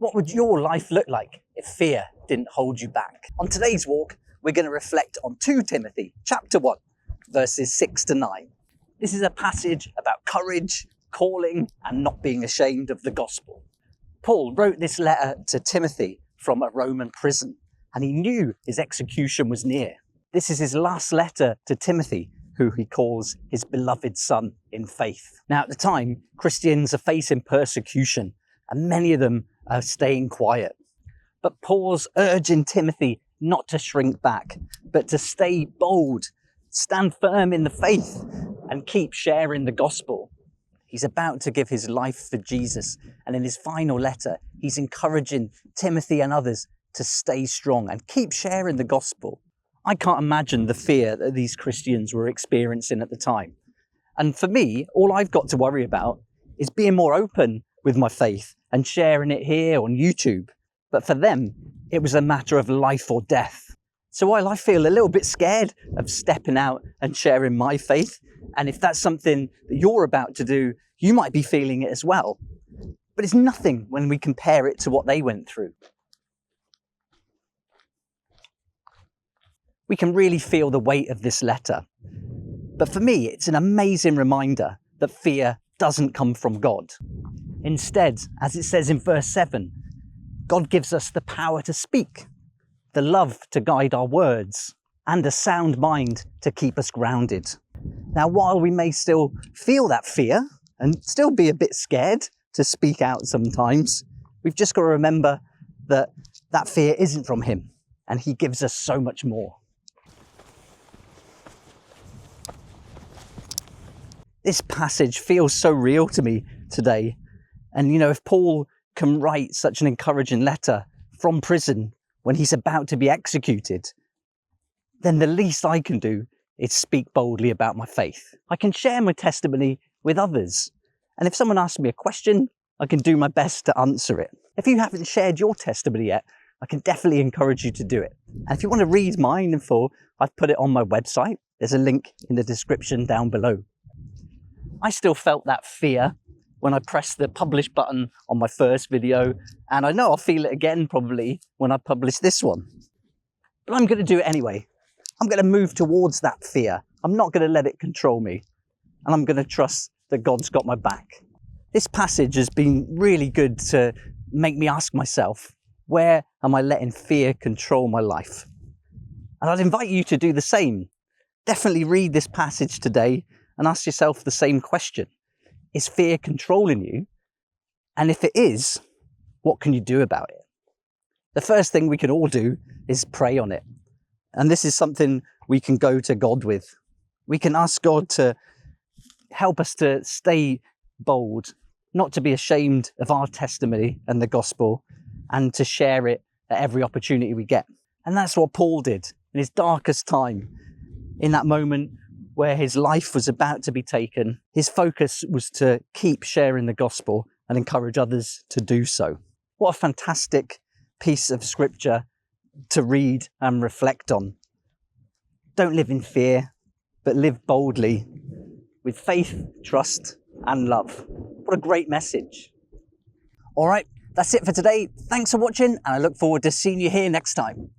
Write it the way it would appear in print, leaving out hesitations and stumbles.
What would your life look like if fear didn't hold you back? On today's walk, we're going to reflect on 2 Timothy chapter 1, verses 6 to 9. This is a passage about courage, calling, and not being ashamed of the gospel. Paul wrote this letter to Timothy from a Roman prison, and he knew his execution was near. This is his last letter to Timothy, who he calls his beloved son in faith. Now, at the time, Christians are facing persecution, and many of them are staying quiet. But Paul's urging Timothy not to shrink back, but to stay bold, stand firm in the faith, and keep sharing the gospel. He's about to give his life for Jesus, and in his final letter, he's encouraging Timothy and others to stay strong and keep sharing the gospel. I can't imagine the fear that these Christians were experiencing at the time. And for me, all I've got to worry about is being more open with my faith and sharing it here on YouTube. But for them, it was a matter of life or death. So while I feel a little bit scared of stepping out and sharing my faith, and if that's something that you're about to do, you might be feeling it as well. But it's nothing when we compare it to what they went through. We can really feel the weight of this letter. But for me, it's an amazing reminder that fear doesn't come from God. Instead, as it says in verse 7, God gives us the power to speak, the love to guide our words, and a sound mind to keep us grounded. Now, while we may still feel that fear and still be a bit scared to speak out sometimes, we've just got to remember that that fear isn't from him, and he gives us so much more. This passage feels so real to me today. And you know, if Paul can write such an encouraging letter from prison when he's about to be executed, then the least I can do is speak boldly about my faith. I can share my testimony with others. And if someone asks me a question, I can do my best to answer it. If you haven't shared your testimony yet, I can definitely encourage you to do it. And if you want to read mine in full, I've put it on my website. There's a link in the description down below. I still felt that fear when I pressed the publish button on my first video, and I know I'll feel it again probably when I publish this one. But I'm going to do it anyway. I'm going to move towards that fear. I'm not going to let it control me, and I'm going to trust that God's got my back. This passage has been really good to make me ask myself, where am I letting fear control my life? And I'd invite you to do the same. Definitely read this passage today and ask yourself the same question. Is fear controlling you? And if it is, what can you do about it? The first thing we can all do is pray on it. And this is something we can go to God with. We can ask God to help us to stay bold, not to be ashamed of our testimony and the gospel, and to share it at every opportunity we get. And that's what Paul did in his darkest time. In that moment where his life was about to be taken, his focus was to keep sharing the gospel and encourage others to do so. What a fantastic piece of scripture to read and reflect on. Don't live in fear, but live boldly with faith, trust, and love. What a great message. All right, that's it for today. Thanks for watching, and I look forward to seeing you here next time.